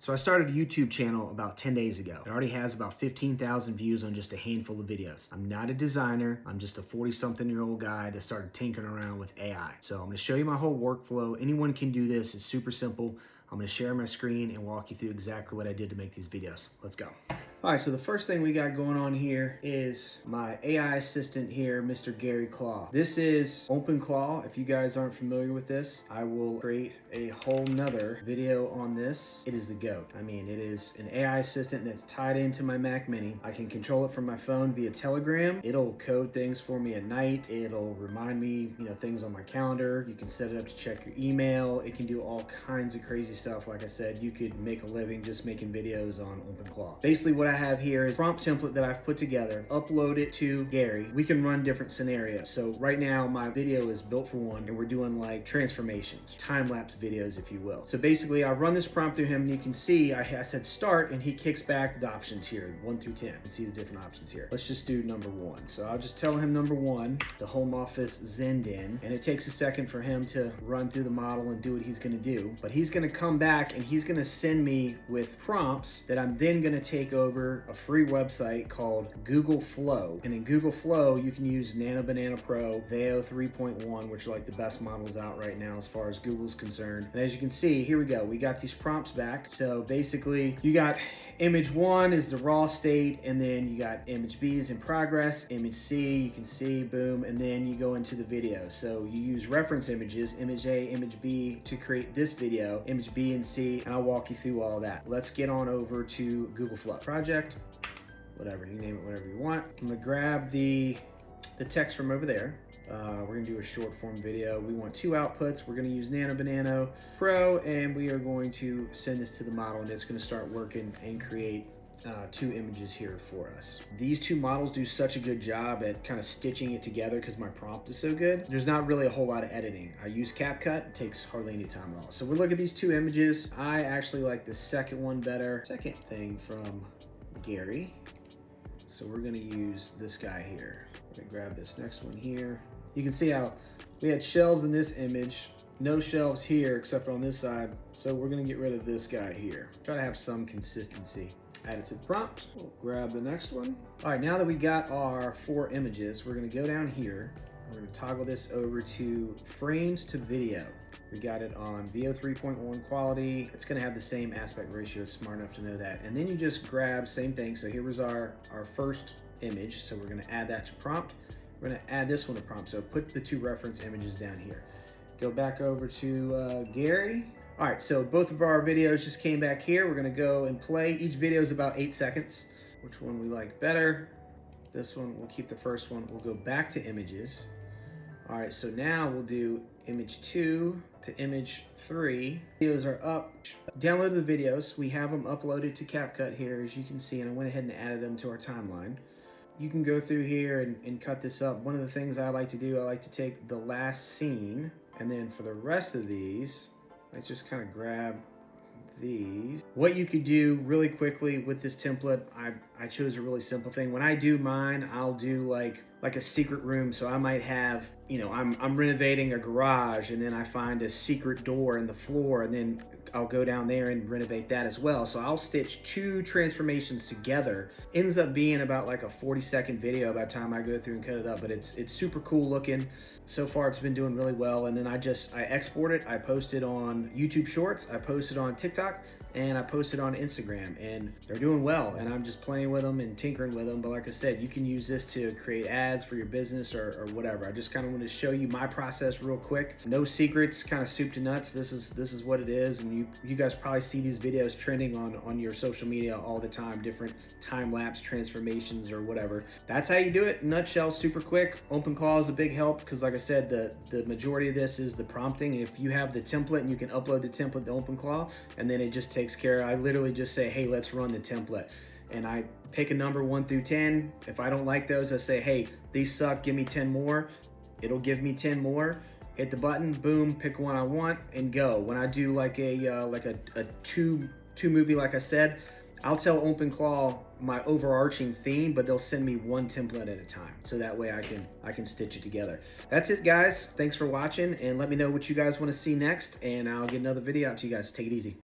So I started a YouTube channel about 10 days ago. It already has about 15,000 views on just a handful of videos. I'm not a designer. I'm just a 40-something-year-old guy that started tinkering around with AI. So I'm gonna show you my whole workflow. Anyone can do this. It's super simple. I'm gonna share my screen and walk you through exactly what I did to make these videos. Let's go. All right, so the first thing we got going on here is my AI assistant here, Mr. Gary Claw. This is OpenClaw. If you guys aren't familiar with this, I will create a whole nother video on this. It is the GOAT. I mean, it is an AI assistant that's tied into my Mac Mini. I can control it from my phone via Telegram. It'll code things for me at night. It'll remind me, things on my calendar. You can set it up to check your email. It can do all kinds of crazy stuff. Like I said, you could make a living just making videos on OpenClaw. Basically, what I have here is a prompt template that I've put together, upload it to Gary. We can run different scenarios. So right now my video is built for one and we're doing like transformations, time-lapse videos, if you will. So basically I run this prompt through him and you can see I said start and he kicks back the options here, 1 through 10. You can see the different options here. Let's just do number 1. So I'll just tell him number 1, the home office zenned in, and it takes a second for him to run through the model and do what he's gonna do. But he's gonna come back and he's gonna send me with prompts that I'm then gonna take over a free website called Google Flow. And in Google Flow, you can use Nano Banana Pro, Veo 3.1, which are like the best models out right now as far as Google's concerned. And as you can see, here we go. We got these prompts back. So basically, you got image 1 is the raw state, and then you got image B is in progress, image C, you can see, boom, and then you go into the video. So you use reference images, image A, image B, to create this video, image B and C, and I'll walk you through all that. Let's get on over to Google Flow. Project, whatever, you name it whatever you want. I'm gonna grab the text from over there. We're gonna do a short form video. We want 2 outputs. We're gonna use Nano Banana Pro, and we are going to send this to the model, and it's gonna start working and create 2 images here for us. These 2 models do such a good job at kind of stitching it together because my prompt is so good. There's not really a whole lot of editing. I use CapCut, it takes hardly any time at all. So we look at these 2 images. I actually like the second one better. Second thing from Gary. So we're gonna use this guy here. We're gonna grab this next one here. You can see how we had shelves in this image, no shelves here except on this side. So we're gonna get rid of this guy here. Try to have some consistency. Add it to the prompt. We'll grab the next one. All right, now that we got our 4 images, we're gonna go down here. We're gonna toggle this over to frames to video. We got it on Veo 3.1 quality. It's gonna have the same aspect ratio, smart enough to know that. And then you just grab, same thing. So here was our first image. So we're gonna add that to prompt. We're gonna add this one to prompt. So put the 2 reference images down here. Go back over to Gary. All right, so both of our videos just came back here. We're gonna go and play. Each video is about 8 seconds. Which one we like better? This one, we'll keep the first one. We'll go back to images. All right, so now we'll do image 2 to image 3. Videos are up. Download the videos. We have them uploaded to CapCut here, as you can see, and I went ahead and added them to our timeline. You can go through here and cut this up. One of the things I like to do, I like to take the last scene, and then for the rest of these, I just kind of grab these. What you could do really quickly with this template, I chose a really simple thing. When I do mine, I'll do like a secret room. So I might have, I'm renovating a garage, and then I find a secret door in the floor, and then I'll go down there and renovate that as well. So I'll stitch 2 transformations together. Ends up being about like a 40-second video by the time I go through and cut it up, but it's super cool looking. So far it's been doing really well. And then I export it, I post it on YouTube Shorts, I post it on TikTok, and I post it on Instagram, and they're doing well, and I'm just playing with them and tinkering with them. But like I said, you can use this to create ads for your business or whatever. I just kind of want to show you my process real quick. No secrets, kind of soup to nuts. This is what it is, and you guys probably see these videos trending on your social media all the time, different time-lapse transformations or whatever. That's how you do it in a nutshell, super quick. OpenClaw is a big help because like I said, the majority of this is the prompting. If you have the template and you can upload the template to OpenClaw, and then it just takes care. I literally just say, hey, let's run the template. And I pick a number 1 through 10. If I don't like those, I say, hey, these suck, give me 10 more. It'll give me 10 more. Hit the button, boom, pick one I want, and go. When I do like a two movie, like I said, I'll tell OpenClaw my overarching theme, but they'll send me 1 template at a time. So that way I can stitch it together. That's it, guys. Thanks for watching, and let me know what you guys want to see next, and I'll get another video out to you guys. Take it easy.